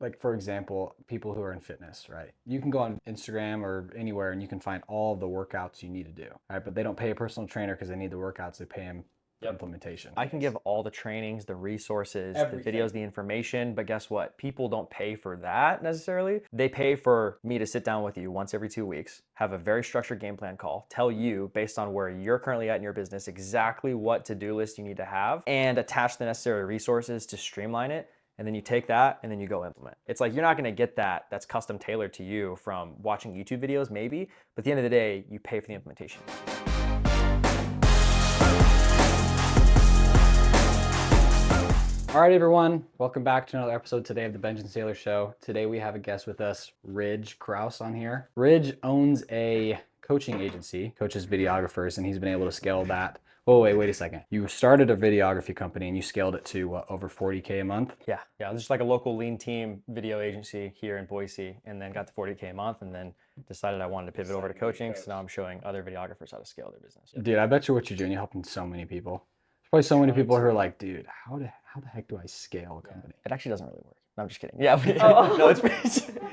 like for example, people who are in fitness, right? You can go on Instagram or anywhere and you can find all of the workouts you need to do, right? But they don't pay a personal trainer because they need the workouts. They pay him implementation. I can give all the trainings, the resources, Everything. the videos, the information, but guess what? People don't pay for that necessarily. They pay for me to sit down with you once every 2 weeks, have a very structured game plan call, tell you based on where you're currently at in your business exactly what to-do list you need to have, and attach the necessary resources to streamline it. And then you take that and then you go implement. It's like you're not gonna get that's custom tailored to you from watching YouTube videos maybe, but at the end of the day, you pay for the implementation. All right, everyone. Welcome back to another episode today of the Benjamin Sailor Show. Today we have a guest with us, Krauss, on here. Ridge owns a coaching agency, coaches videographers, and he's been able to scale that. Oh, wait a second. You started a videography company and you scaled it to what, over 40K a month? Yeah, it was just like a local lean team video agency here in Boise, and then got to 40K a month, and then decided I wanted to pivot over to coaching. So now I'm showing other videographers how to scale their business. Dude, I bet you what you're doing, you're helping so many people. There's probably so many people who are like, dude, how the heck do I scale a company? It actually doesn't really work. No, I'm just kidding. Yeah, no, it's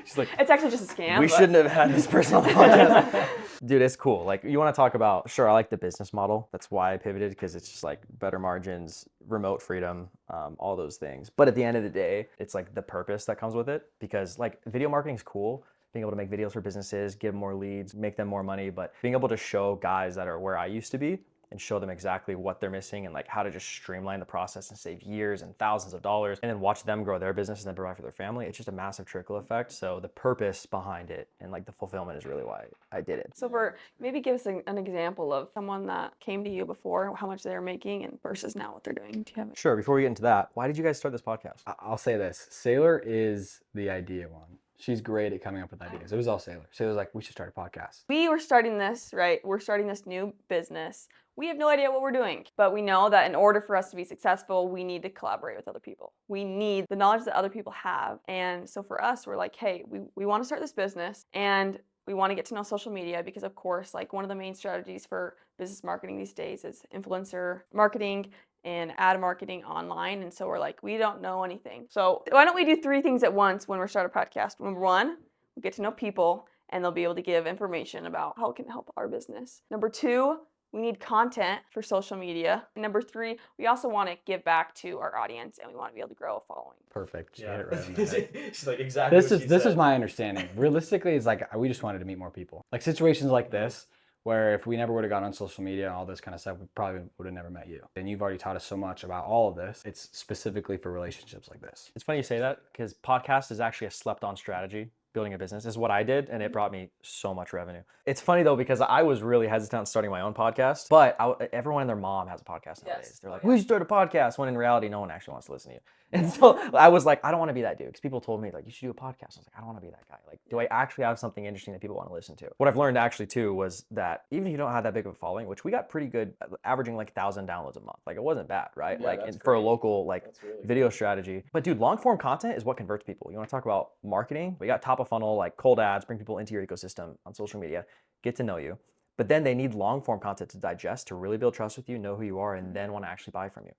she's like, it's actually just a scam. We shouldn't have had this person on the podcast. Dude, it's cool. Like, you want to talk about, sure, I like the business model. That's why I pivoted, because it's just like better margins, remote freedom, all those things. But at the end of the day, it's like the purpose that comes with it, because like video marketing is cool. Being able to make videos for businesses, give more leads, make them more money, but being able to show guys that are where I used to be and show them exactly what they're missing and like how to just streamline the process and save years and thousands of dollars, and then watch them grow their business and then provide for their family. It's just a massive trickle effect. So the purpose behind it and like the fulfillment is really why I did it. So maybe give us an example of someone that came to you before, how much they were making and versus now what they're doing. Do you have it? Sure. Before we get into that, why did you guys start this podcast? I'll say this. Sailor is the idea one. She's great at coming up with ideas. It was all Sailor. Sailor was like, we should start a podcast. We were starting this, right? We're starting this new business. We have no idea what we're doing, but we know that in order for us to be successful, we need to collaborate with other people. We need the knowledge that other people have. And so for us, we're like, hey, we want to start this business and we want to get to know social media because, of course, like one of the main strategies for business marketing these days is influencer marketing and ad marketing online. And so we're like, we don't know anything. So why don't we do 3 things at once when we're starting a podcast? Number 1, we get to know people and they'll be able to give information about how it can help our business. Number 2, we need content for social media. And number 3, we also want to give back to our audience and we want to be able to grow a following. Perfect. She hit it right on the head. She's like, exactly. This is my understanding. Realistically, it's like we just wanted to meet more people. Like situations like this, where if we never would have gotten on social media and all this kind of stuff, we probably would have never met you. And you've already taught us so much about all of this. It's specifically for relationships like this. It's funny you say that, because podcast is actually a slept-on strategy. Building a business is what I did, and it brought me so much revenue. It's funny though, because I was really hesitant on starting my own podcast, but everyone and their mom has a podcast nowadays. Yes. They're like, we should start a podcast, when in reality, no one actually wants to listen to you. And so I was like, I don't want to be that dude, because people told me like, you should do a podcast. I was like, I don't want to be that guy. Like, do I actually have something interesting that people want to listen to? What I've learned actually too was that even if you don't have that big of a following, which we got pretty good, averaging like 1,000 downloads a month. Like, it wasn't bad, right? Yeah, like for a local video strategy. But dude, long form content is what converts people. You want to talk about marketing? We got top of funnel, like cold ads, bring people into your ecosystem on social media, get to know you. But then they need long form content to digest, to really build trust with you, know who you are, and then want to actually buy from you.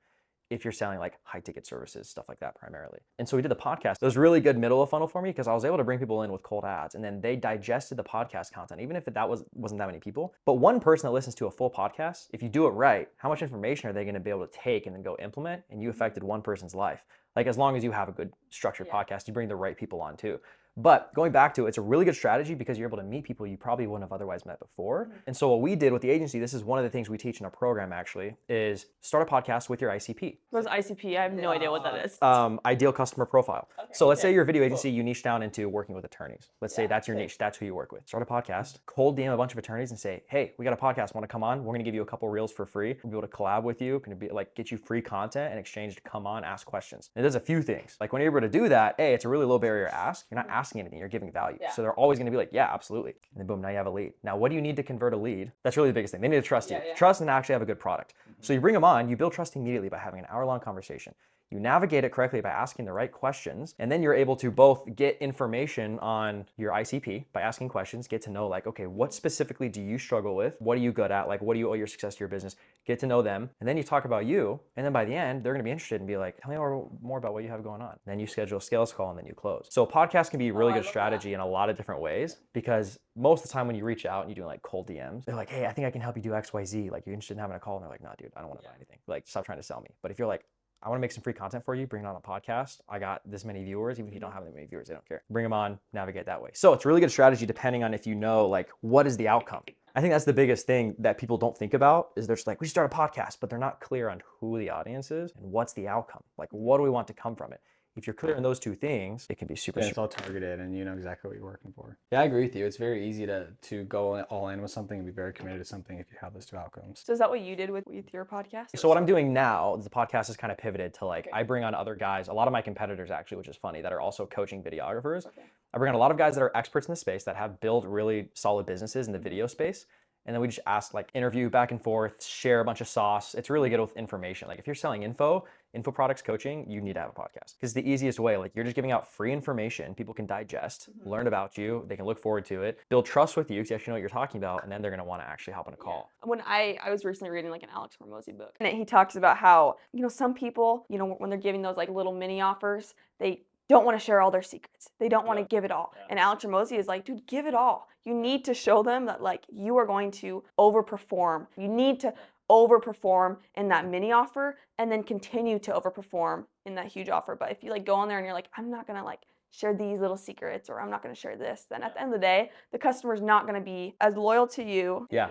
If you're selling like high ticket services, stuff like that primarily. And so we did the podcast. It was really good middle of funnel for me, because I was able to bring people in with cold ads, and then they digested the podcast content, even if wasn't that many people. But one person that listens to a full podcast, if you do it right, how much information are they going to be able to take and then go implement? And you affected one person's life. Like, as long as you have a good structured podcast, you bring the right people on too. But going back to it, it's a really good strategy because you're able to meet people you probably wouldn't have otherwise met before. And so what we did with the agency, this is one of the things we teach in our program actually, is start a podcast with your ICP. What is ICP? I have no idea what that is. Ideal customer profile. Okay, so let's say you're a video agency, you niche down into working with attorneys. Let's say that's your niche, that's who you work with. Start a podcast, cold DM a bunch of attorneys and say, hey, we got a podcast, want to come on? We're going to give you a couple reels for free. We'll be able to collab with you, going to be like get you free content in exchange to come on, ask questions. And it does a few things. Like when you're able to do that, it's a really low barrier to ask. You're not asking anything, you're giving value. So they're always going to be like, yeah, absolutely. And then boom, now you have a lead. Now, what do you need to convert a lead? That's really the biggest thing. They need to trust you. Trust and actually have a good product. So you bring them on, you build trust immediately by having an hour-long conversation. You navigate it correctly by asking the right questions, and then you're able to both get information on your ICP by asking questions, get to know like, okay, what specifically do you struggle with? What are you good at? Like, what do you owe your success to your business? Get to know them, and then you talk about you, and then by the end, they're gonna be interested and be like, tell me more about what you have going on. And then you schedule a sales call, and then you close. So a podcast can be a really good strategy in a lot of different ways, because most of the time when you reach out and you do like cold DMs, they're like, hey, I think I can help you do X, Y, Z. Like, you're interested in having a call? And they're like, nah, dude, I don't want to buy anything. Like, stop trying to sell me. But if you're like, I want to make some free content for you, bring it on a podcast. I got this many viewers. Even if you don't have that many viewers, they don't care. Bring them on, navigate that way. So it's a really good strategy depending on if you know, like, what is the outcome? I think that's the biggest thing that people don't think about is they're just like, we should start a podcast, but they're not clear on who the audience is and what's the outcome. Like, what do we want to come from it? If you're clear on those two things, it can be super. It's all targeted and you know exactly what you're working for. Yeah, I agree with you. It's very easy to go all in with something and be very committed to something if you have those two outcomes. So is that what you did with your podcast? So what I'm doing now is the podcast is kind of pivoted to like, I bring on other guys, a lot of my competitors actually, which is funny, that are also coaching videographers. I bring on a lot of guys that are experts in the space that have built really solid businesses in the video space. And then we just ask, like, interview back and forth, share a bunch of sauce. It's really good with information. Like, if you're selling info products, coaching, you need to have a podcast. Because the easiest way, like, you're just giving out free information people can digest, learn about you, they can look forward to it, build trust with you because you actually know what you're talking about, and then they're going to want to actually hop on a call. When I was recently reading like an Alex Hormozi book, and he talks about how, you know, some people, you know, when they're giving those like little mini offers, they don't want to share all their secrets. They don't want to give it all. And Alex Hormozi is like, dude, give it all. You need to show them that like you are going to overperform. You need to overperform in that mini offer and then continue to overperform in that huge offer. But if you like go on there and you're like, I'm not going to like share these little secrets or I'm not going to share this, then at the end of the day, the customer's not going to be as loyal to you. Yeah.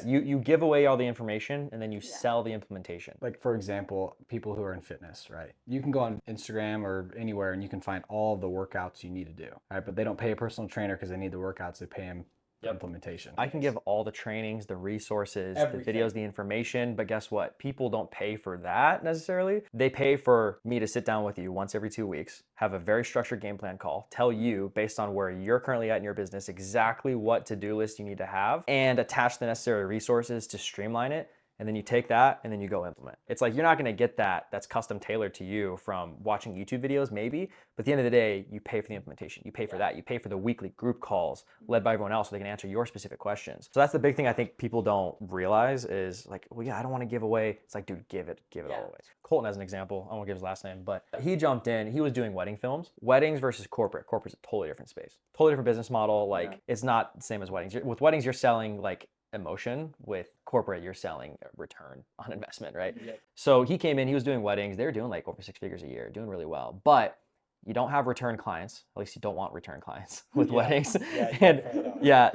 You give away all the information and then you sell the implementation. Like, for example, people who are in fitness, right? You can go on Instagram or anywhere and you can find all the workouts you need to do, right? But they don't pay a personal trainer because they need the workouts. They pay him implementation. I can give all the trainings, the resources, everything. The videos, the information, but guess what? People don't pay for that necessarily. They pay for me to sit down with you once every 2 weeks, have a very structured game plan call, tell you based on where you're currently at in your business exactly what to-do list you need to have, and attach the necessary resources to streamline it. And then you take that and then you go implement. It's like, you're not gonna get that's custom tailored to you from watching YouTube videos maybe, but at the end of the day, you pay for the implementation. You pay for that. You pay for the weekly group calls led by everyone else so they can answer your specific questions. So that's the big thing I think people don't realize is like, well, yeah, I don't wanna give away. It's like, dude, give it all away. Colton as an example, I won't give his last name, but he jumped in, he was doing wedding films. Weddings versus corporate. Corporate's a totally different space. Totally different business model. Like, it's not the same as weddings. With weddings, you're selling like emotion. With corporate, you're selling a return on investment, right? So he came in, he was doing weddings. They were doing like over 6 figures a year, doing really well. But you don't have return clients. At least you don't want return clients with weddings.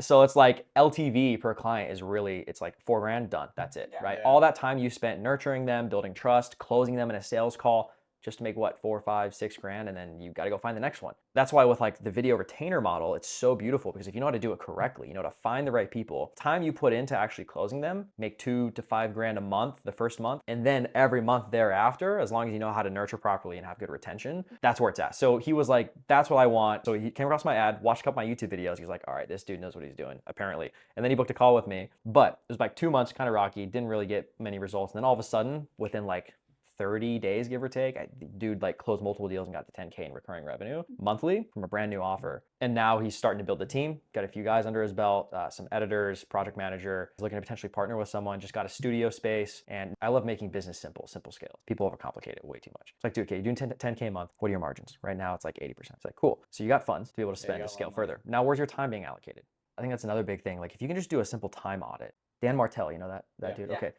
So it's like LTV per client is really, it's like $4,000 done. That's it, right? All that time you spent nurturing them, building trust, closing them in a sales call, just to make what, 4, 5, 6 grand, and then you got to go find the next one. That's why with like the video retainer model, it's so beautiful because if you know how to do it correctly, you know how to find the right people, time you put into actually closing them, make 2 to 5 grand a month the first month, and then every month thereafter, as long as you know how to nurture properly and have good retention, that's where it's at. So he was like, that's what I want. So he came across my ad, watched a couple of my YouTube videos. He's like, all right, this dude knows what he's doing, apparently. And then he booked a call with me, but it was like 2 months, kind of rocky, didn't really get many results. And then all of a sudden, within like 30 days, give or take, dude like closed multiple deals and got to 10K in recurring revenue monthly from a brand new offer. And now he's starting to build the team, got a few guys under his belt, some editors, project manager, he's looking to potentially partner with someone, just got a studio space. And I love making business simple scales. People overcomplicate it way too much. It's like, dude, okay, you're doing 10K a month. What are your margins? Right now, it's like 80%. It's like, cool. So you got funds to be able to spend to scale further. Now, where's your time being allocated? I think that's another big thing. Like, if you can just do a simple time audit. Dan Martell, you know that dude? Okay.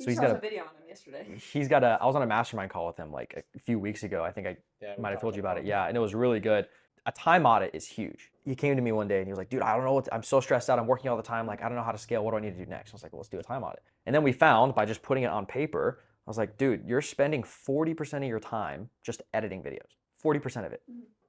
So he's got a video on him yesterday. I was on a mastermind call with him like a few weeks ago. I think I might have told you about it. Yeah, and it was really good. A time audit is huge. He came to me one day and he was like, dude, I don't know I'm so stressed out. I'm working all the time. Like, I don't know how to scale. What do I need to do next? I was like, well, let's do a time audit. And then we found by just putting it on paper, I was like, dude, you're spending 40% of your time just editing videos. 40% of it.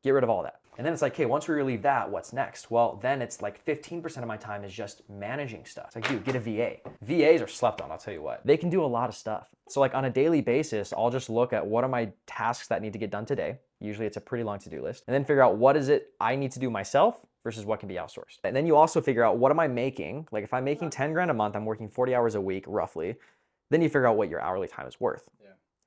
Get rid of all that. And then it's like, okay, once we relieve that, what's next? Well, then it's like 15% of my time is just managing stuff. It's like, dude, get a VA. VAs are slept on, I'll tell you what. They can do a lot of stuff. So like on a daily basis, I'll just look at what are my tasks that need to get done today. Usually it's a pretty long to-do list. And then figure out what is it I need to do myself versus what can be outsourced. And then you also figure out what am I making? Like if I'm making 10 grand a month, I'm working 40 hours a week roughly. Then you figure out what your hourly time is worth.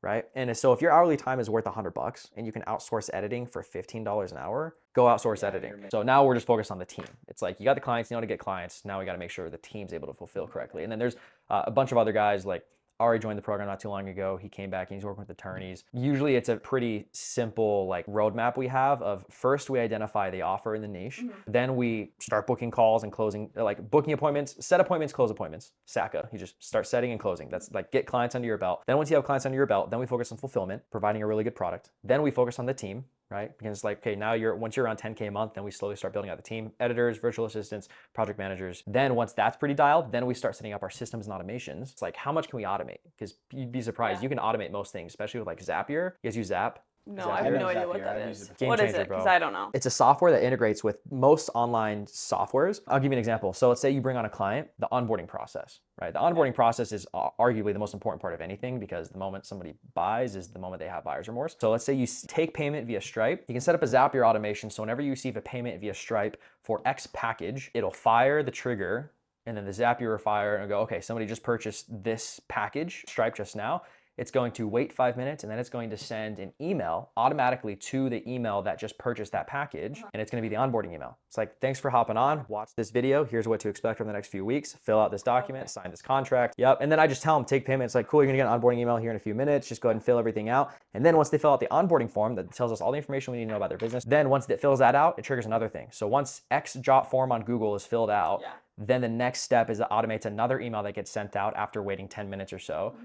right? And so if your hourly time is worth $100 and you can outsource editing for $15 an hour, go outsource editing. So now we're just focused on the team. It's like you got the clients, you know how to get clients. Now we got to make sure the team's able to fulfill correctly. And then there's a bunch of other guys like Ari joined the program not too long ago. He came back and he's working with attorneys. Usually it's a pretty simple like roadmap we have of first we identify the offer in the niche. Then we start booking calls and closing, like booking appointments, set appointments, close appointments. SACA, you just start setting and closing. That's like get clients under your belt. Then once you have clients under your belt, then we focus on fulfillment, providing a really good product. Then we focus on the team, right? Because it's like, okay, now once you're around 10K a month, then we slowly start building out the team, editors, virtual assistants, project managers. Then once that's pretty dialed, then we start setting up our systems and automations. It's like, how much can we automate? Because you'd be surprised, you can automate most things, especially with like Zapier. You guys use Zap? No, I have no idea what that is. Game What is changer, it? Because bro. I don't know. It's a software that integrates with most online softwares. I'll give you an example. So let's say you bring on a client, the onboarding process, right? The onboarding process is arguably the most important part of anything because the moment somebody buys is the moment they have buyer's remorse. So let's say you take payment via Stripe. You can set up a Zapier automation. So whenever you receive a payment via Stripe for X package, it'll fire the trigger and then the Zapier will fire and go, okay, somebody just purchased this package, Stripe just now. It's going to wait 5 minutes and then it's going to send an email automatically to the email that just purchased that package. And it's going to be the onboarding email. It's like, thanks for hopping on. Watch this video. Here's what to expect over the next few weeks. Fill out this document, sign this contract. Yep. And then I just tell them take payment. It's like, cool, you're going to get an onboarding email here in a few minutes. Just go ahead and fill everything out. And then once they fill out the onboarding form that tells us all the information we need to know about their business, then once it fills that out, it triggers another thing. So once X jot form on Google is filled out, then the next step is it automates another email that gets sent out after waiting 10 minutes or so.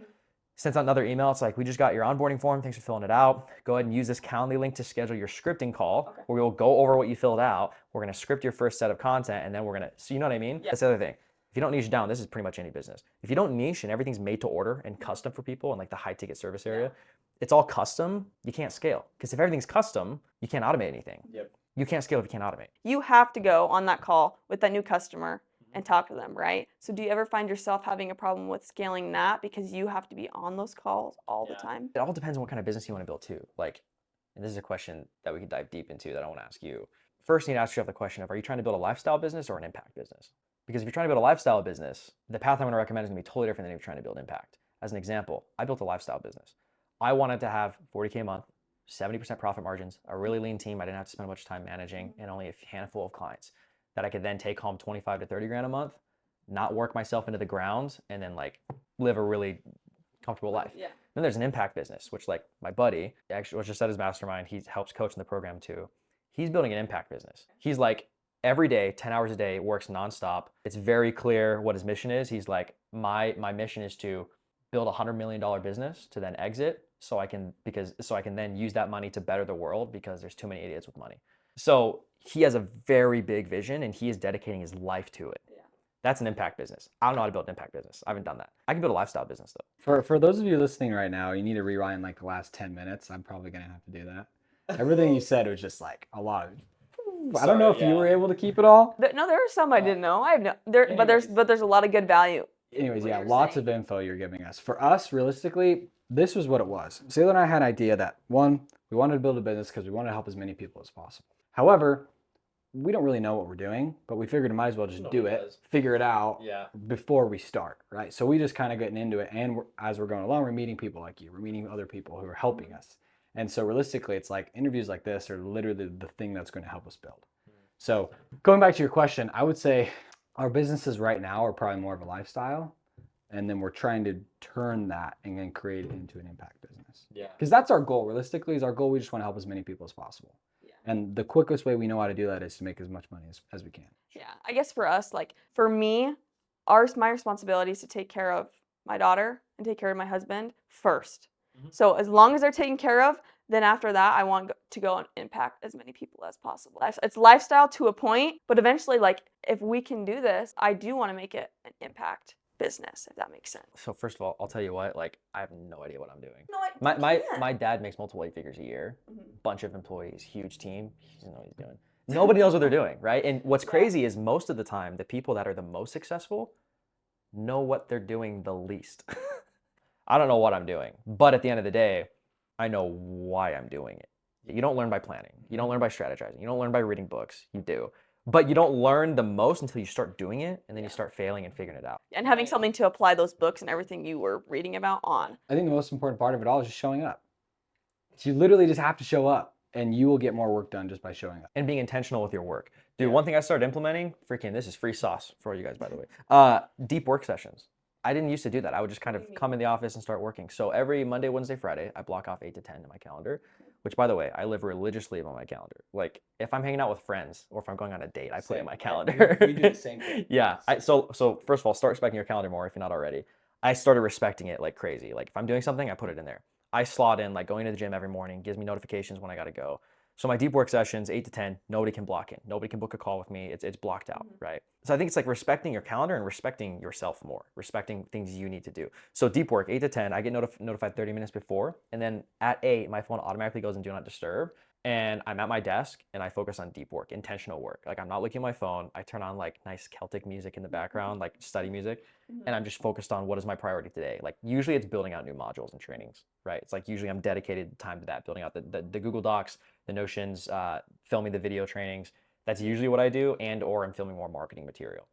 Sends out another email. It's like, we just got your onboarding form. Thanks for filling it out. Go ahead and use this Calendly link to schedule your scripting call where we'll go over what you filled out. We're going to script your first set of content and then we're going to, so you know what I mean? That's the other thing. If you don't niche down, this is pretty much any business. If you don't niche and everything's made to order and custom for people in like the high ticket service area, it's all custom, you can't scale. Because if everything's custom, you can't automate anything. You can't scale if you can't automate. You have to go on that call with that new customer and talk to them, right? So do you ever find yourself having a problem with scaling that because you have to be on those calls all the time? It all depends on what kind of business you want to build too. Like, and this is a question that we could dive deep into that I want to ask you. First, you need to ask yourself the question of, are you trying to build a lifestyle business or an impact business? Because if you're trying to build a lifestyle business, the path I'm going to recommend is going to be totally different than if you're trying to build impact. As an example, I built a lifestyle business. I wanted to have 40K a month, 70% profit margins, a really lean team I didn't have to spend much time managing, and only a handful of clients that I could then take home 25 to 30 grand a month, not work myself into the ground, and then like live a really comfortable life. Then there's an impact business, which like my buddy, actually was just at his mastermind, he helps coach in the program too. He's building an impact business. He's like every day, 10 hours a day, works nonstop. It's very clear what his mission is. He's like, my mission is to build a $100 million business to then exit so I can then use that money to better the world because there's too many idiots with money. So he has a very big vision and he is dedicating his life to it. That's an impact business. I don't know how to build an impact business. I haven't done that. I can build a lifestyle business though. For those of you listening right now, you need to rewind like the last 10 minutes. I'm probably going to have to do that. Everything you said was just like a lot of, I don't know if you were able to keep it all. No, there are some I didn't know. I have no, but there's a lot of good value. Anyways, lots of info you're giving us. For us, realistically, this was what it was. Sailor and I had an idea that, one, we wanted to build a business because we wanted to help as many people as possible. However, we don't really know what we're doing, but we figured we might as well just do it, figure it out before we start, right? So we just kind of getting into it, and as we're going along, we're meeting people like you. We're meeting other people who are helping us. And so realistically, it's like interviews like this are literally the thing that's going to help us build. So going back to your question, I would say our businesses right now are probably more of a lifestyle, and then we're trying to turn that and then create it into an impact business. Because that's our goal. Realistically, is our goal. We just want to help as many people as possible. And the quickest way we know how to do that is to make as much money as we can. Yeah, I guess for us, like for me, my responsibility is to take care of my daughter and take care of my husband first. So as long as they're taken care of, then after that, I want to go and impact as many people as possible. It's lifestyle to a point, but eventually, like if we can do this, I do want to make it an impact business, if that makes sense. So first of all, I'll tell you what, like I have no idea what I'm doing. No, my dad makes multiple 8 figures a year, bunch of employees, huge team. He doesn't know what he's doing. Nobody knows what they're doing, right? And what's crazy is most of the time, the people that are the most successful know what they're doing the least. I don't know what I'm doing, but at the end of the day, I know why I'm doing it. You don't learn by planning. You don't learn by strategizing. You don't learn by reading books. You do. but you don't learn the most until you start doing it, and then you start failing and figuring it out. And having something to apply those books and everything you were reading about on. I think the most important part of it all is just showing up. So you literally just have to show up, and you will get more work done just by showing up. And being intentional with your work. Dude, one thing I started implementing, freaking, this is free sauce for you guys, by the way. Deep work sessions. I didn't used to do that. I would just kind of come in the office and start working. So every Monday, Wednesday, Friday, I block off 8 to 10 in my calendar, which, by the way, I live religiously on my calendar. Like, if I'm hanging out with friends or if I'm going on a date, I put it in my calendar. We do the same thing. Yeah. So first of all, start respecting your calendar more if you're not already. I started respecting it like crazy. Like, if I'm doing something, I put it in there. I slot in, like, going to the gym every morning, gives me notifications when I got to go. So my deep work sessions, 8 to 10, nobody can block in. Nobody can book a call with me. It's blocked out, right? So I think it's like respecting your calendar and respecting yourself more, respecting things you need to do. So deep work, 8 to 10, I get notified 30 minutes before. And then at 8, my phone automatically goes in do not disturb. And I'm at my desk and I focus on deep work, intentional work. Like, I'm not looking at my phone. I turn on like nice Celtic music in the background, like study music. And I'm just focused on what is my priority today. Like, usually it's building out new modules and trainings, right? It's like usually I'm dedicated time to that, building out the Google Docs, the Notions, filming the video trainings. That's usually what I do, and or I'm filming more marketing material.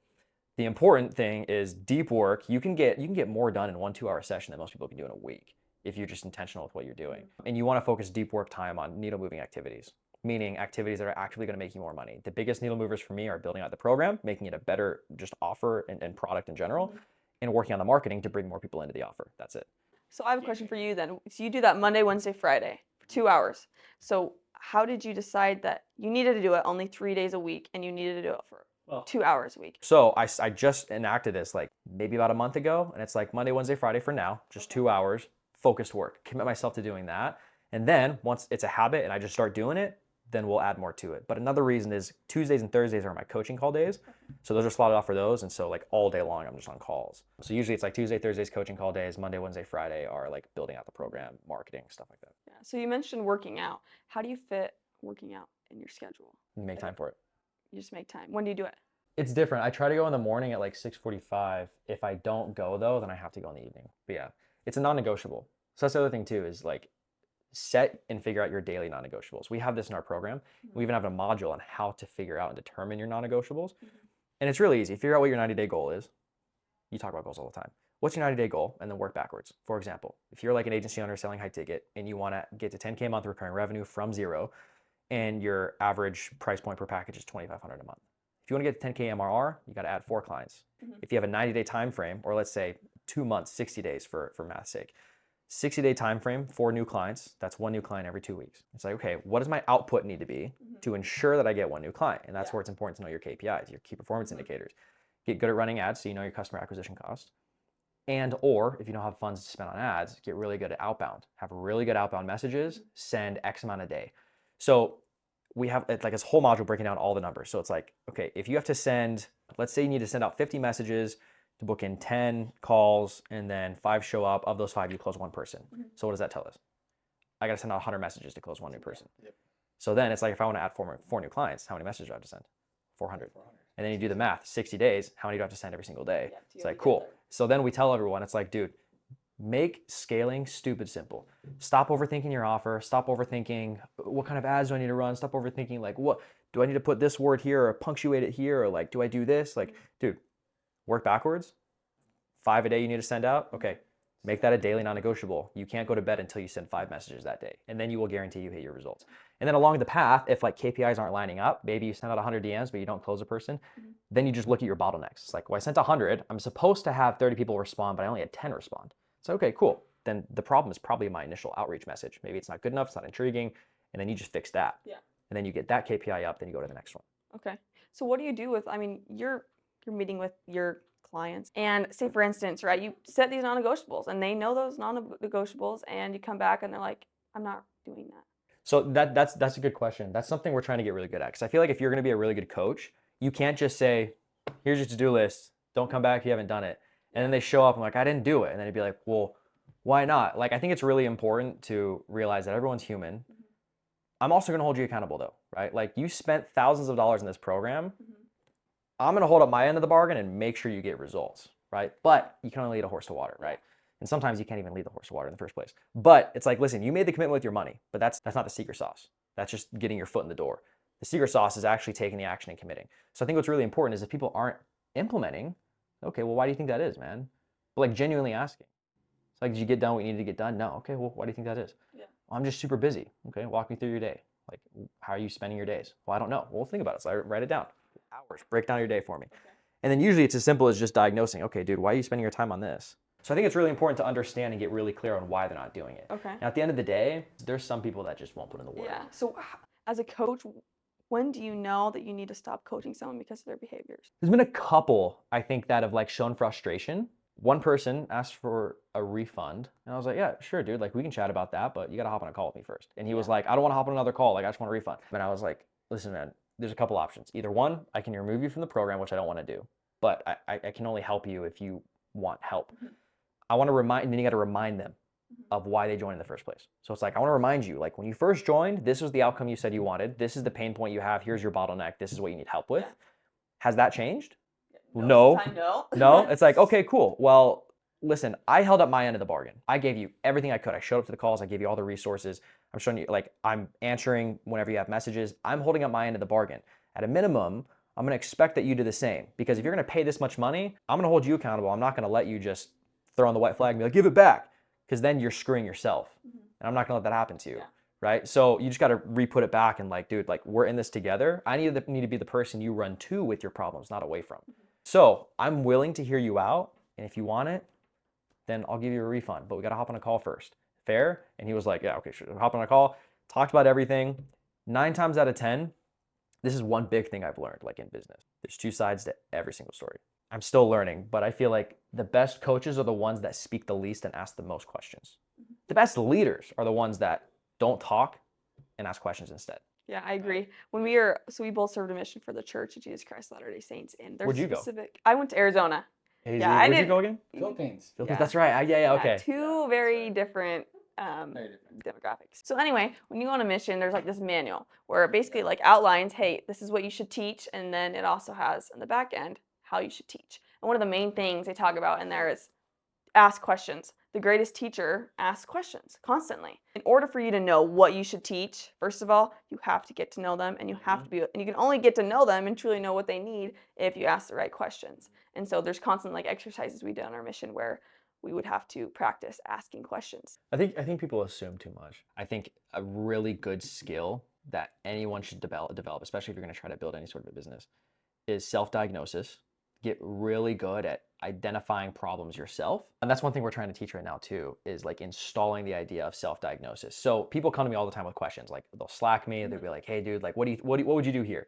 The important thing is deep work. You can get more done in 1 2-hour session than most people can do in a week if you're just intentional with what you're doing. And you want to focus deep work time on needle moving activities, meaning activities that are actually going to make you more money. The biggest needle movers for me are building out the program, making it a better just offer and product in general, and working on the marketing to bring more people into the offer. That's it. So I have a question for you then. So you do that Monday, Wednesday, Friday for 2 hours. So how did you decide that you needed to do it only 3 days a week and you needed to do it for 2 hours a week? So I just enacted this like maybe about a month ago, and it's like Monday, Wednesday, Friday for now, just 2 hours, focused work. Commit myself to doing that. And then once it's a habit and I just start doing it, then we'll add more to it. But another reason is Tuesdays and Thursdays are my coaching call days. So those are slotted off for those. And so like all day long, I'm just on calls. So usually it's like Tuesday, Thursdays, coaching call days. Monday, Wednesday, Friday are like building out the program, marketing, stuff like that. Yeah. So you mentioned working out. How do you fit working out in your schedule? You make time for it. You just make time. When do you do it? It's different. I try to go in the morning at like 6:45. If I don't go though, then I have to go in the evening. But yeah, it's a non-negotiable. So that's the other thing too, is like set and figure out your daily non-negotiables. We have this in our program. We even have a module on how to figure out and determine your non-negotiables. And it's really easy. Figure out what your 90-day goal is. You talk about goals all the time. What's your 90-day goal? And then work backwards. For example, if you're like an agency owner selling high ticket and you want to get to 10K a month recurring revenue from zero, and your average price point per package is $2,500 a month. If you want to get to 10K MRR, you got to add 4 clients. If you have a 90-day time frame, or let's say 2 months, 60 days for math's sake, 60-day time frame, 4 new clients, that's 1 new client every 2 weeks. It's like, okay, what does my output need to be to ensure that I get 1 new client? And that's where it's important to know your KPIs, your key performance indicators. Get good at running ads so you know your customer acquisition cost. And or if you don't have funds to spend on ads, get really good at outbound. Have really good outbound messages, send X amount a day. So we have like this whole module breaking down all the numbers. So it's like, okay, if you have to send, let's say you need to send out 50 messages to book in 10 calls and then 5 show up. Of those 5, you close 1 person. So what does that tell us? I got to send out 100 messages to close 1 new person. So then it's like, if I want to add 4 new clients, how many messages do I have to send? 400. And then you do the math, 60 days, how many do I have to send every single day? It's like, cool. So then we tell everyone, it's like, dude, make scaling stupid simple. Stop overthinking your offer. Stop overthinking what kind of ads do I need to run. Stop overthinking like, what do I need to put this word here or punctuate it here, or like, do I do this? Like, dude, work backwards. 5 a day you need to send out. Okay, make that a daily non-negotiable. You can't go to bed until you send 5 messages that day, and then you will guarantee you hit your results. And then along the path, if like KPIs aren't lining up, maybe you send out 100 DMs, but you don't close a person, then you just look at your bottlenecks. It's like, well, I sent 100. I'm supposed to have 30 people respond, but I only had 10 respond. So, okay, cool. Then the problem is probably my initial outreach message. Maybe it's not good enough, it's not intriguing, and then you just fix that. Yeah. And then you get that KPI up, then you go to the next one. Okay. So what do you do with, I mean, you're meeting with your clients, and say for instance, right, you set these non-negotiables and they know those non-negotiables, and you come back and they're like, I'm not doing that. So that's a good question. That's something we're trying to get really good at. Because I feel like if you're going to be a really good coach, you can't just say, here's your to-do list. Don't come back if you haven't done it. And then they show up and like, I didn't do it. And then it'd be like, well, why not? Like, I think it's really important to realize that everyone's human. I'm also going to hold you accountable though, right? Like, you spent thousands of dollars in this program. I'm going to hold up my end of the bargain and make sure you get results, right? But you can only lead a horse to water, right? And sometimes you can't even lead the horse to water in the first place. But it's like, listen, you made the commitment with your money, but that's not the secret sauce. That's just getting your foot in the door. The secret sauce is actually taking the action and committing. So I think what's really important is if people aren't implementing, okay, well, why do you think that is, man? But like genuinely asking. It's like, did you get done what you needed to get done? No. Okay, well, why do you think that is? Yeah. Well, I'm just super busy. Okay, walk me through your day. Like, how are you spending your days? Well, I don't know. Well, think about it. So I write it down. Hours. Break down your day for me. Okay. And then usually it's as simple as just diagnosing, okay, dude, why are you spending your time on this? So I think it's really important to understand and get really clear on why they're not doing it. Okay. Now, at the end of the day, there's some people that just won't put in the work. Yeah. So as a coach, when do you know that you need to stop coaching someone because of their behaviors? There's been a couple, I think, that have like shown frustration. One person asked for a refund, and I was like, yeah, sure, dude, like we can chat about that, but you gotta hop on a call with me first. And he was like, I don't wanna hop on another call, like I just want a refund. And I was like, listen, man, there's a couple options. Either one, I can remove you from the program, which I don't wanna do, but I can only help you if you want help. I wanna remind, and then you gotta remind them of why they joined in the first place. So it's like, I wanna remind you, like when you first joined, this was the outcome you said you wanted. This is the pain point you have. Here's your bottleneck. This is what you need help with. Has that changed? No. No. It's like, okay, cool. Well, listen, I held up my end of the bargain. I gave you everything I could. I showed up to the calls. I gave you all the resources. I'm showing you, like, I'm answering whenever you have messages. I'm holding up my end of the bargain. At a minimum, I'm going to expect that you do the same, because if you're going to pay this much money, I'm going to hold you accountable. I'm not going to let you just throw on the white flag and be like, give it back, because then you're screwing yourself. And I'm not going to let that happen to you. Right? So you just got to re-put it back and like, dude, like we're in this together. I need to be the person you run to with your problems, not away from. So I'm willing to hear you out. And if you want it, then I'll give you a refund, but we got to hop on a call first. Fair? And he was like, yeah, okay, sure. Hop on a call, talked about everything. 9 times out of 10, this is one big thing I've learned, like in business. There's 2 sides to every single story. I'm still learning, but I feel like the best coaches are the ones that speak the least and ask the most questions. The best leaders are the ones that don't talk and ask questions instead. Yeah, I agree. When we both served a mission for the Church of Jesus Christ of Latter-day Saints, and there's Where'd you go? I went to Arizona. Hey, Yeah, where'd you go again? Philippines. Yeah. That's right. Yeah, okay. Two very different Very different. demographics. So anyway, when you go on a mission, there's like this manual where it basically like outlines, hey, this is what you should teach, and then it also has on the back end how you should teach. And one of the main things they talk about in there is ask questions. The greatest teacher asks questions constantly. In order for you to know what you should teach, first of all, you have to get to know them, and you have to be, and you can only get to know them and truly know what they need if you ask the right questions. And so there's constant like exercises we did on our mission where we would have to practice asking questions. I think people assume too much. I think a really good skill that anyone should develop, especially if you're going to try to build any sort of a business, is self-diagnosis. Get really good at identifying problems yourself. And that's one thing we're trying to teach right now too, is like installing the idea of self-diagnosis. So people come to me all the time with questions. Like they'll Slack me, they'll be like, hey dude, like what would you do here?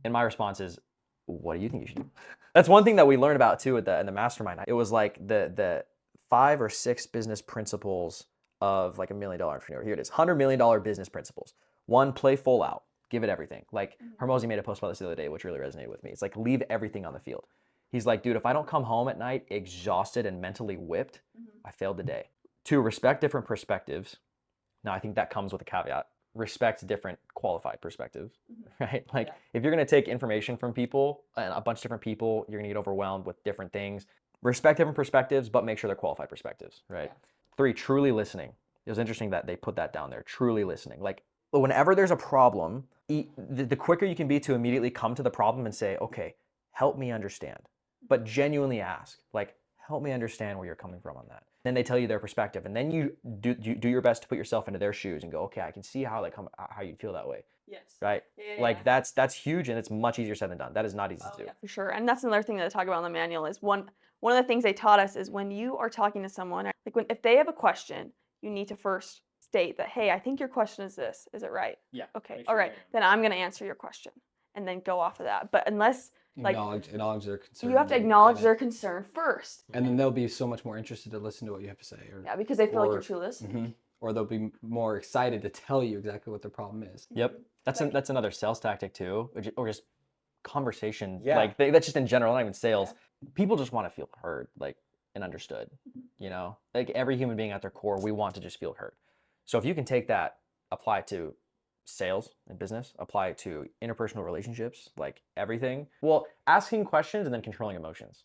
And my response is, what do you think you should do? That's one thing that we learned about too in the mastermind. It was like the 5 or 6 business principles of like $1 million entrepreneur. Here it is, $100 million business principles. 1, play full out. Give it everything. Like Hermosi made a post about this the other day, which really resonated with me. It's like, leave everything on the field. He's like, dude, if I don't come home at night exhausted and mentally whipped, I failed the day. 2, respect different perspectives. Now, I think that comes with a caveat. Respect different qualified perspectives, right? Like if you're going to take information from people, and a bunch of different people, you're going to get overwhelmed with different things. Respect different perspectives, but make sure they're qualified perspectives, right? 3, truly listening. It was interesting that they put that down there, truly listening. Like whenever there's a problem, the quicker you can be to immediately come to the problem and say, okay, help me understand, but genuinely ask, like, help me understand where you're coming from on that. Then they tell you their perspective, and then you do your best to put yourself into their shoes and go, okay, I can see how how you'd feel that way. Yes. Right? Yeah, like that's huge, and it's much easier said than done. That is not easy to do. Yeah, for sure. And that's another thing that they talk about in the manual is one of the things they taught us is when you are talking to someone, like if they have a question, you need to first state that, hey, I think your question is this. Is it right? Yeah. Okay. All right. Then I'm going to answer your question and then go off of that. But unless like acknowledge their concern. you have to acknowledge their concern first. And then they'll be so much more interested to listen to what you have to say. Yeah, because they feel like you're truly listening. Or they'll be more excited to tell you exactly what the problem is. Yep. That's another sales tactic too, or just conversation. Yeah. Like that's just in general, not even sales. Yeah. People just want to feel heard, like, and understood. You know, like every human being at their core, we want to just feel heard. So if you can take that, apply it to sales and business, apply it to interpersonal relationships, like everything. Well, asking questions and then controlling emotions.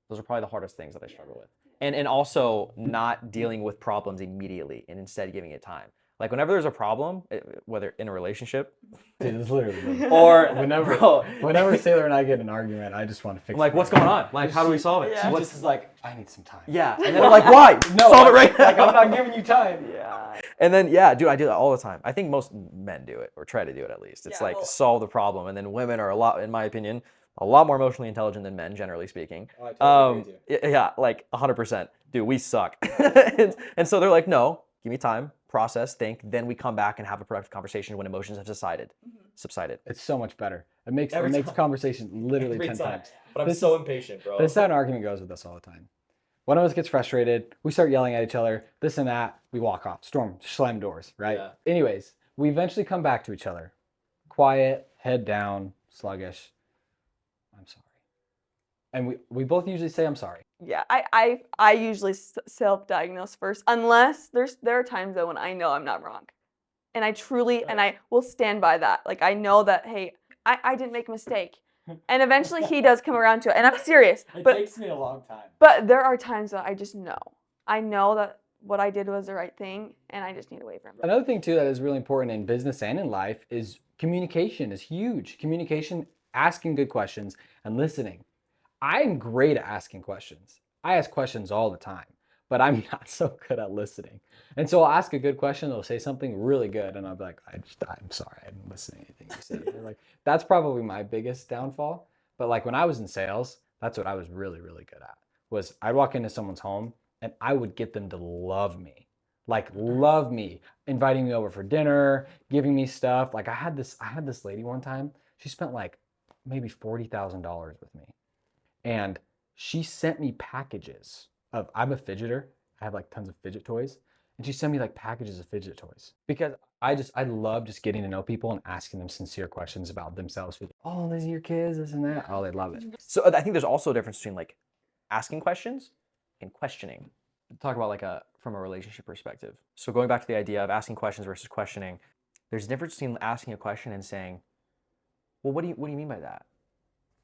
Those are probably the hardest things that I struggle with. And also not dealing with problems immediately and instead giving it time. Like whenever there's a problem, whether in a relationship, Dude, it's literally or whenever bro, Sailor and I get in an argument, I just want to fix I'm like, it. what's going on? Like, how do we solve it? Yeah. She just is like, I need some time. Yeah, and then I'm like, why? No, solve it like- right now. Like, I'm not giving you time. Yeah. And then yeah, dude, I do that all the time. I think most men do it or try to do it at least. It's Yeah, like well- solve the problem, and then women are a lot, in my opinion, a lot more emotionally intelligent than men, generally speaking. Oh, I totally agree with you. Yeah, like 100%. Dude, we suck. and so they're like, no, give me time, process, think. Then we come back and have a productive conversation when emotions have subsided. It's so much better. It makes Every time. conversation literally 10 times. But I'm This so is- impatient, bro. This is how an argument goes with us all the time. One of us gets frustrated. We start yelling at each other, this and that. We walk off, storm, slam doors, right? Yeah. Anyways, we eventually come back to each other. Quiet, head down, sluggish. I'm sorry. And we both usually say, I'm sorry. Yeah, I usually self-diagnose first, unless there are times though when I know I'm not wrong, and I truly and I will stand by that. Like I know that hey, I didn't make a mistake, and eventually he does come around to it, and I'm serious. But takes me a long time. but there are times that I just know. I know that what I did was the right thing, and I just need to wait for him. Another thing too that is really important in business and in life is communication is huge. Communication, asking good questions and listening. I'm great at asking questions. I ask questions all the time, but I'm not so good at listening. And so I'll ask a good question, they'll say something really good, and I'll be like, I'm sorry, I didn't listen to anything you said. They're like, that's probably my biggest downfall. But like when I was in sales, that's what I was really, really good at. Was I'd walk into someone's home and I would get them to love me. Like love me, inviting me over for dinner, giving me stuff. Like I had this lady one time, she spent like maybe $40,000 with me. And she sent me packages of, I'm a fidgeter. I have like tons of fidget toys. And she sent me like packages of fidget toys because I love just getting to know people and asking them sincere questions about themselves. Oh, these are your kids, this and that. Oh, they love it. So I think there's also a difference between like asking questions and questioning. Talk about like from a relationship perspective. So going back to the idea of asking questions versus questioning, there's a difference between asking a question and saying, well, what do you mean by that?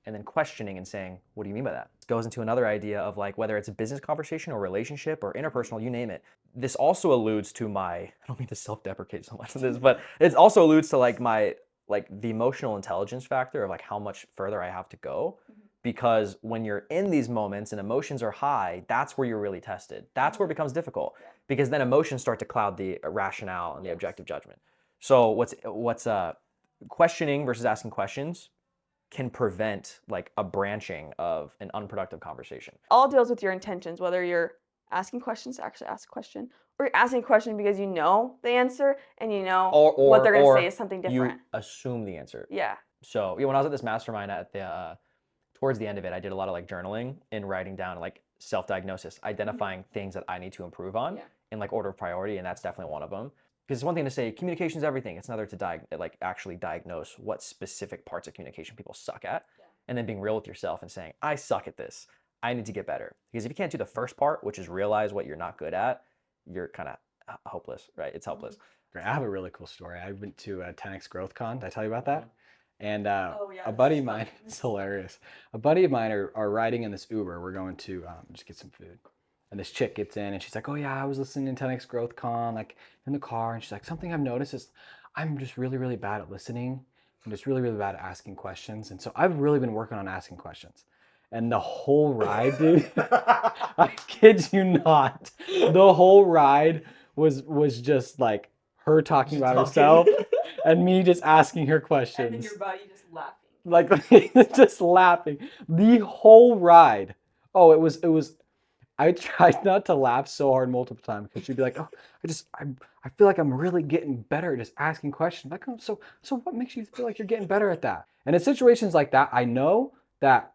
And then questioning and saying, what do you mean by that? It goes into another idea of like whether it's a business conversation or relationship or interpersonal, you name it. This also alludes to I don't mean to self-deprecate so much of this, but it also alludes to like the emotional intelligence factor of like how much further I have to go. Because when you're in these moments and emotions are high, that's where you're really tested. That's where it becomes difficult because then emotions start to cloud the rationale and the objective judgment. So what's questioning versus asking questions can prevent like a branching of an unproductive conversation. All deals with your intentions, whether you're asking questions to actually ask a question, or you're asking a question because you know the answer and you know what they're going to say is something different. You assume the answer. Yeah. So when I was at this mastermind at the towards the end of it, I did a lot of like journaling and writing down like self-diagnosis, identifying things that I need to improve on in like order of priority, and that's definitely one of them. Because it's one thing to say communication is everything. It's another to actually diagnose what specific parts of communication people suck at, and then being real with yourself and saying, I suck at this. I need to get better. Because if you can't do the first part, which is realize what you're not good at, you're kind of hopeless, right? It's helpless. I have a really cool story. I went to a 10X Growth Con. Did I tell you about that? And yeah, a buddy of mine, it's hilarious. A buddy of mine are riding in this Uber. We're going to just get some food. And this chick gets in and she's like, oh yeah, I was listening to 10X Growth Con, like in the car. And she's like, something I've noticed is I'm just really, really bad at listening. I'm just really, really bad at asking questions. And so I've really been working on asking questions. And the whole ride, dude, I kid you not, the whole ride was just like her talking about herself and me just asking her questions. And then your buddy just laughing. Like just laughing the whole ride. Oh, it was. I tried not to laugh so hard multiple times because she'd be like, "Oh, I feel like I'm really getting better at just asking questions." Like, oh, so what makes you feel like you're getting better at that? And in situations like that, I know that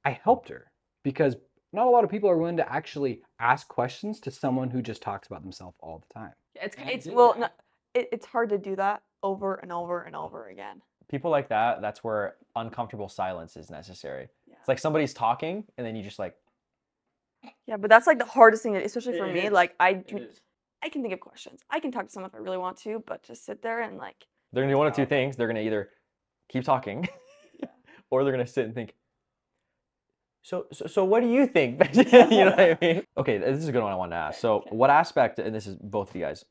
I helped her because not a lot of people are willing to actually ask questions to someone who just talks about themselves all the time. It's hard to do that over and over and over again. People like that, that's where uncomfortable silence is necessary. Yeah. It's like somebody's talking and then you just like. Yeah, but that's like the hardest thing, especially for me. Like I can think of questions. I can talk to someone if I really want to, but just sit there and like. They're gonna do one of two things. They're gonna either keep talking, or they're gonna sit and think. So what do you think? You know what I mean? Okay, this is a good one I wanted to ask. So what aspect, and this is both of you guys,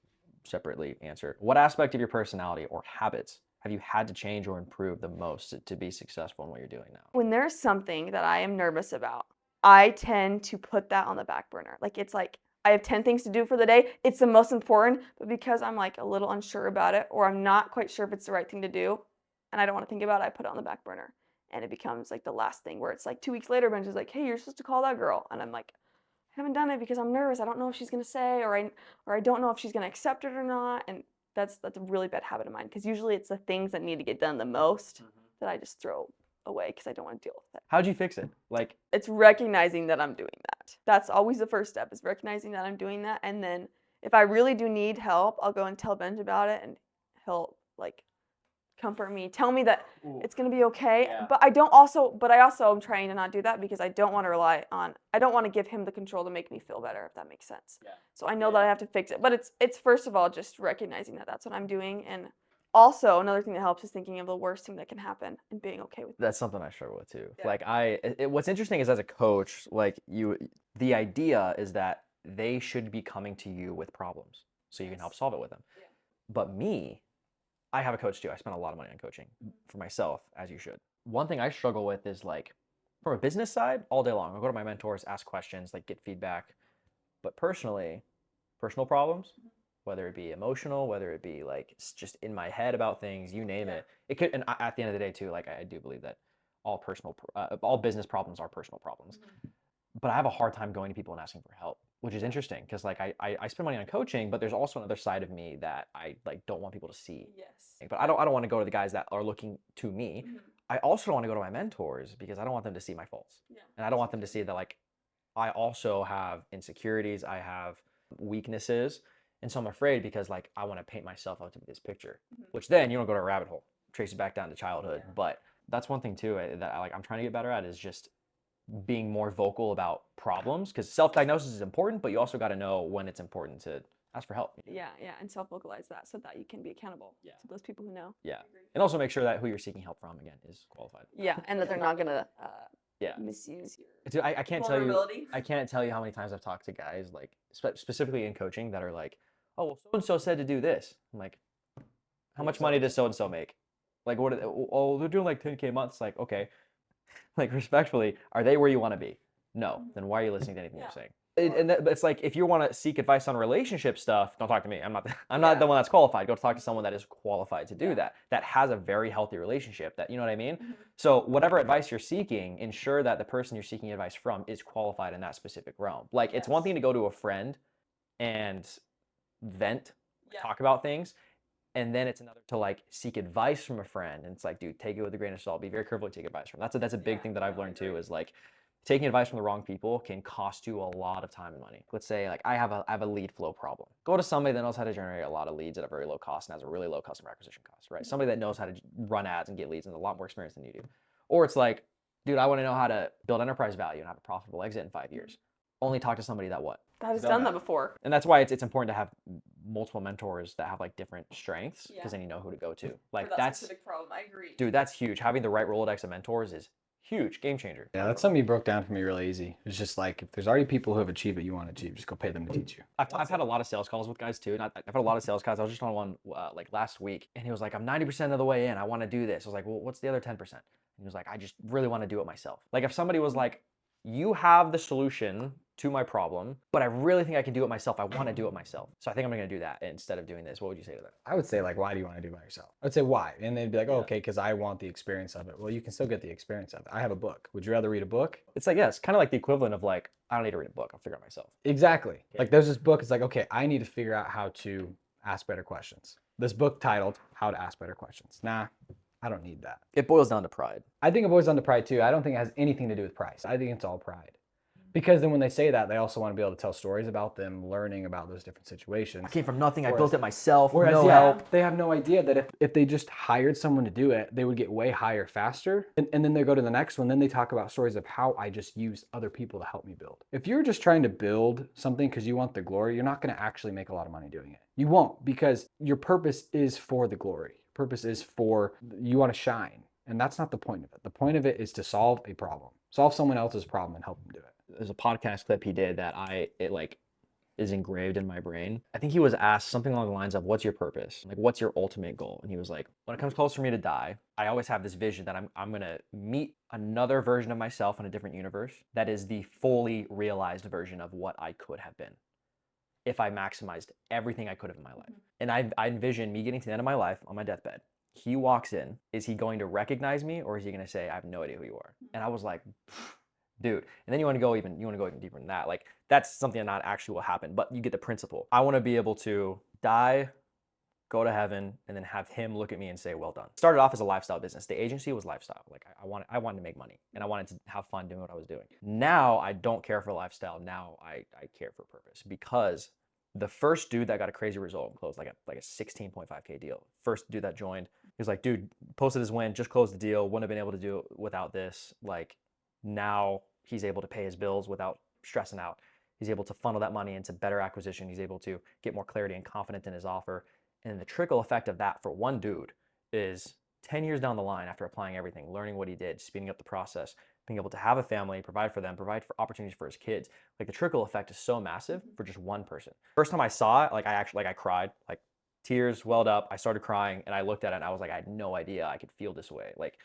separately answer. What aspect of your personality or habits have you had to change or improve the most to be successful in what you're doing now? When there's something that I am nervous about, I tend to put that on the back burner. Like it's like I have 10 things to do for the day. It's the most important, but because I'm like a little unsure about it or I'm not quite sure if it's the right thing to do and I don't want to think about it, I put it on the back burner. And it becomes like the last thing where it's like 2 weeks later, Ben's is like, "Hey, you're supposed to call that girl." And I'm like, "I haven't done it because I'm nervous. I don't know if she's going to say or I don't know if she's going to accept it or not." And that's a really bad habit of mine because usually it's the things that need to get done the most that I just throw away because I don't want to deal with it. How'd you fix it? Like, It's recognizing that I'm doing that. That's always the first step, is recognizing that I'm doing that. And then if I really do need help, I'll go and tell Benj about it and he'll like comfort me, tell me that it's going to be okay. Yeah. But I also am trying to not do that because I don't want to give him the control to make me feel better, if that makes sense. Yeah. So I know that I have to fix it, but it's first of all just recognizing that that's what I'm doing. And also another thing that helps is thinking of the worst thing that can happen and being okay with it. that's something I struggle with too. Yeah. Like what's interesting is as a coach, like the idea is that they should be coming to you with problems so you can help solve it with them. Yeah. But me, I have a coach too. I spend a lot of money on coaching for myself, as you should. One thing I struggle with is like from a business side, all day long, I'll go to my mentors, ask questions, like get feedback. But personally, personal problems, whether it be emotional, whether it be like just in my head about things, you name it. It could, and at the end of the day too, like I do believe that all business problems are personal problems. But I have a hard time going to people and asking for help, which is interesting because like I spend money on coaching, but there's also another side of me that I like don't want people to see. Yes. But I don't want to go to the guys that are looking to me. Mhm. I also don't want to go to my mentors because I don't want them to see my faults. Yeah. And I don't want them to see that like I also have insecurities, I have weaknesses. And so I'm afraid because like I want to paint myself out to be this picture, which then you don't go to a rabbit hole, trace it back down to childhood. Yeah. But that's one thing too that I'm trying to get better at is just being more vocal about problems because self-diagnosis is important, but you also got to know when it's important to ask for help. Yeah, and self-vocalize that so that you can be accountable Yeah. to those people who know. Yeah. And also make sure that who you're seeking help from again is qualified. Yeah, and that they're not gonna Yeah. misuse your Dude, I can't tell you vulnerability. I can't tell you how many times I've talked to guys like specifically in coaching that are like, "Oh, well, so and so said to do this." I'm like, "How much money does so and so make?" Like, what? Oh, they're doing like 10K a month. It's like, okay, like respectfully, are they where you want to be? No. Then why are you listening to anything they're saying? But it's like if you want to seek advice on relationship stuff, don't talk to me. I'm not the one that's qualified. Go talk to someone that is qualified to do that has a very healthy relationship. That you know what I mean. So whatever advice you're seeking, ensure that the person you're seeking advice from is qualified in that specific realm. Like it's one thing to go to a friend and vent, talk about things. And then it's another to like seek advice from a friend. And it's like, dude, take it with a grain of salt. Be very careful to take advice from. That's a big thing that I've learned too, is like taking advice from the wrong people can cost you a lot of time and money. Let's say like I have a lead flow problem. Go to somebody that knows how to generate a lot of leads at a very low cost and has a really low customer acquisition cost, right? Somebody that knows how to run ads and get leads and a lot more experience than you do. Or it's like, dude, I want to know how to build enterprise value and have a profitable exit in 5 years. Only talk to somebody that has done that before. And that's why it's important to have multiple mentors that have like different strengths because then you know who to go to. Like For that that's specific problem. I agree. dude, that's huge. Having the right Rolodex of mentors is huge, game changer. Yeah, that's something you broke down for me really easy. It's just like if there's already people who have achieved what you want to achieve, just go pay them to teach you. I've had a lot of sales calls with guys too, and I've had a lot of sales calls. I was just on one like last week, and he was like, "I'm 90% of the way in. I want to do this." I was like, "Well, what's the other 10%?" And he was like, "I just really want to do it myself." Like if somebody was like, "You have the solution to my problem, but I really think I can do it myself. I want to do it myself. So I think I'm going to do that instead of doing this." What would you say to that? I would say like, why do you want to do it by yourself? I would say why, and they'd be like, oh, okay, because I want the experience of it. Well, you can still get the experience of it. I have a book. Would you rather read a book? It's like, yeah, it's kind of like the equivalent of like, I don't need to read a book. I'll figure it out myself. Exactly. Like there's this book. It's like, okay, I need to figure out how to ask better questions. This book titled How to Ask Better Questions. Nah, I don't need that. It boils down to pride. I think it boils down to pride too. I don't think it has anything to do with price. I think it's all pride. Because then when they say that, they also want to be able to tell stories about them learning about those different situations. I came from nothing. I built it myself. Whereas, no help. they have no idea that if they just hired someone to do it, they would get way higher faster. And then they go to the next one. Then they talk about stories of how I just used other people to help me build. If you're just trying to build something because you want the glory, you're not going to actually make a lot of money doing it. You won't, because your purpose is for the glory. Purpose is for, you want to shine. And that's not the point of it. The point of it is to solve a problem. Solve someone else's problem and help them do it. There's a podcast clip he did that it is engraved in my brain. I think he was asked something along the lines of, what's your purpose? Like, what's your ultimate goal? And he was like, when it comes close for me to die, I always have this vision that I'm going to meet another version of myself in a different universe that is the fully realized version of what I could have been if I maximized everything I could have in my life. And I envision me getting to the end of my life on my deathbed. He walks in. Is he going to recognize me, or is he going to say, I have no idea who you are? And I was like, dude. And then you want to go even deeper than that. Like, that's something that not actually will happen, but you get the principle. I want to be able to die, go to heaven, and then have him look at me and say, well done. Started off as a lifestyle business. The agency was lifestyle. Like, I wanted to make money, and I wanted to have fun doing what I was doing. Now I don't care for lifestyle. Now I care for purpose, because the first dude that got a crazy result and closed like a 16.5K deal. First dude that joined, he was like, dude, posted his win, just closed the deal, wouldn't have been able to do it without this. Like, now he's able to pay his bills without stressing out. He's able to funnel that money into better acquisition. He's able to get more clarity and confidence in his offer. And the trickle effect of that for one dude is 10 years down the line, after applying everything, learning what he did, speeding up the process, being able to have a family, provide for them, provide for opportunities for his kids. Like, the trickle effect is so massive for just one person. First time I saw it, like, I cried, like, tears welled up. I started crying, and I looked at it and I was like, I had no idea I could feel this way. Like,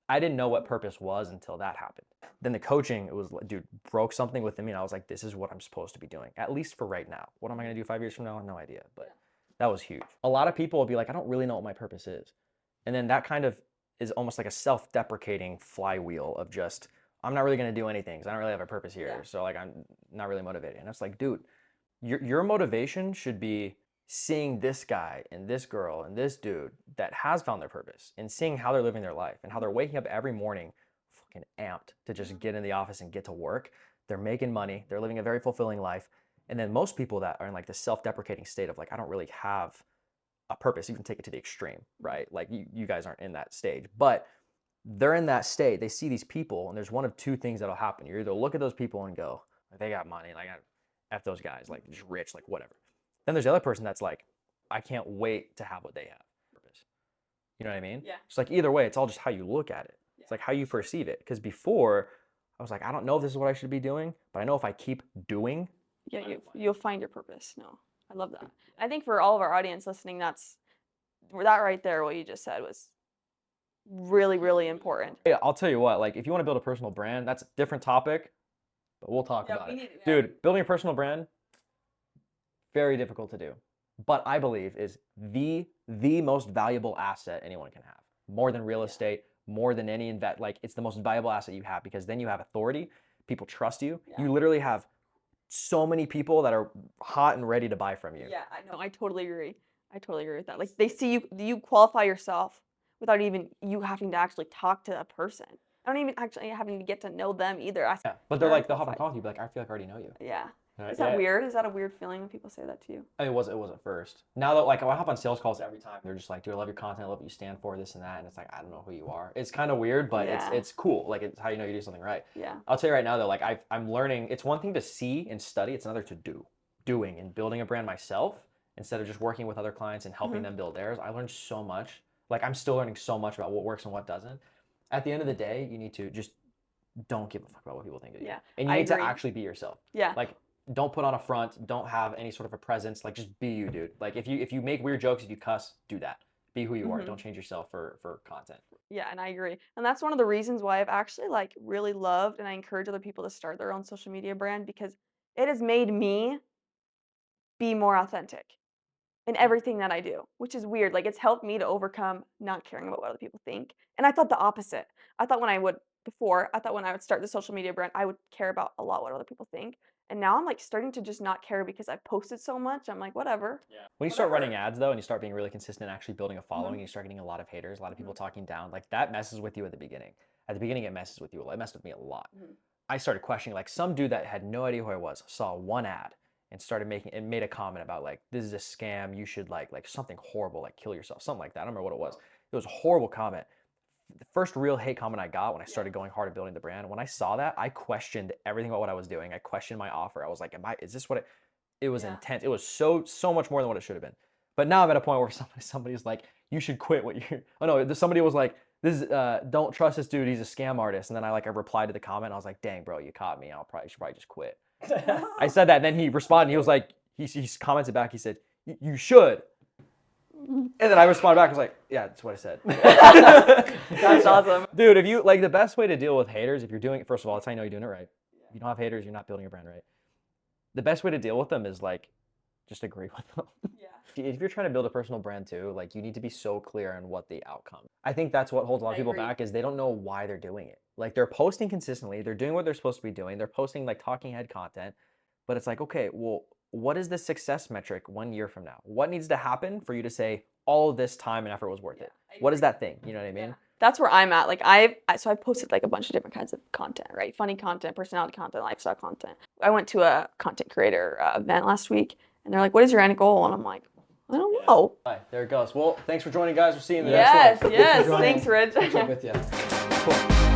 I didn't know what purpose was until that happened. Then the coaching, it was like, dude, broke something within me, and I was like, this is what I'm supposed to be doing, at least for right now. What am I gonna do 5 years from now? I have no idea, but that was huge. A lot of people will be like, I don't really know what my purpose is. And then that kind of is almost like a self-deprecating flywheel of just, I'm not really gonna do anything because I don't really have a purpose here. So like, I'm not really motivated. And it's like, dude, your motivation should be seeing this guy and this girl and this dude that has found their purpose, and seeing how they're living their life and how they're waking up every morning fucking amped to just get in the office and get to work. They're making money. They're living a very fulfilling life. And then most people that are in like the self-deprecating state of like, I don't really have a purpose, you can take it to the extreme, right? Like, you guys aren't in that stage, but they're in that state. They see these people, and there's one of two things that'll happen. You either look at those people and go, they got money, like, F those guys, like, just rich, like, whatever. Then there's the other person that's like, I can't wait to have what they have. Purpose. You know what I mean? Yeah. It's like, either way, it's all just how you look at it. It's like how you perceive it. Because before, I was like, I don't know if this is what I should be doing, but I know if I keep doing. Yeah, you'll find your purpose. No, I love that. I think for all of our audience listening, that right there, what you just said, was really, really important. Yeah, I'll tell you what, like, if you want to build a personal brand, that's a different topic, but we'll talk about it. Dude, building a personal brand, very difficult to do, but I believe is the most valuable asset anyone can have. More than real estate, more than any like, it's the most valuable asset you have, because then you have authority. People trust you. You literally have so many people that are hot and ready to buy from you. Yeah, I know. I totally agree. I totally agree with that. Like, they see you qualify yourself without even you having to actually talk to a person. I don't even actually having to get to know them either. Yeah, but they're like, they'll hop on call with you, be like, I feel like I already know you. Yeah. Right? Is that weird? Is that a weird feeling when people say that to you? It was at first. Now that, like, I hop on sales calls every time, they're just like, dude, I love your content, I love what you stand for, this and that. And it's like, I don't know who you are. It's kind of weird, but it's cool. Like, it's how you know you do something right. Yeah. I'll tell you right now though, like, I'm learning. It's one thing to see and study, it's another to doing and building a brand myself instead of just working with other clients and helping them build theirs. I learned so much. Like, I'm still learning so much about what works and what doesn't. At the end of the day, you need to just don't give a fuck about what people think of you. Yeah. And you need to actually be yourself. Yeah. Like, don't put on a front. Don't have any sort of a presence. Like, just be you, dude. Like, if you make weird jokes, if you cuss, do that. Be who you are. Don't change yourself for content. Yeah, and I agree. And that's one of the reasons why I've actually, like, really loved, and I encourage other people to start their own social media brand, because it has made me be more authentic in everything that I do, which is weird. Like, it's helped me to overcome not caring about what other people think. And I thought the opposite. I thought when I would start the social media brand, I would care about a lot what other people think. And now I'm like starting to just not care because I've posted so much. I'm like, whatever. Yeah. When you start running ads though, and you start being really consistent, actually building a following, and you start getting a lot of haters, a lot of people talking down, like, that messes with you at the beginning. At the beginning, it messes with you. It messed with me a lot. I started questioning, like, some dude that had no idea who I was saw one ad and started made a comment about, like, this is a scam. You should like something horrible, like kill yourself, something like that. I don't remember what it was. It was a horrible comment. The first real hate comment I got when I started going hard at building the brand, when I saw that, I questioned everything about what I was doing. I questioned my offer. I was like, is this what it was intense. It was so much more than what it should have been. But now I'm at a point where somebody's like, you should quit what you're, oh no, somebody was like, this is, don't trust this dude, he's a scam artist. And then I replied to the comment, and I was like, dang bro, you caught me. You should probably just quit. I said that, and then he responded, he was like, he commented back. He said, "You should." And then I responded back. I was like, "Yeah, that's what I said." That's awesome. Dude, if you like the best way to deal with haters, if you're doing it, first of all, that's how you know you're doing it right. If you don't have haters, you're not building a brand right. The best way to deal with them is like just agree with them. Yeah. If you're trying to build a personal brand too, like you need to be so clear on what the outcome. I think that's what holds a lot of I people agree. back is they don't know why they're doing it. Like they're posting consistently, they're doing what they're supposed to be doing, they're posting like talking head content, but it's like, okay, well, what is the success metric 1 year from now? What needs to happen for you to say all of this time and effort was worth it? What is that thing? You know what I mean? Yeah. That's where I'm at. Like I posted like a bunch of different kinds of content, right? Funny content, personality content, lifestyle content. I went to a content creator event last week, and they're like, "What is your end goal?" And I'm like, "I don't know." All right, there it goes. Well, thanks for joining, guys. We'll see you in the next one. Yes, yes. joining. Thanks, Rich. Catch up with you. Cool.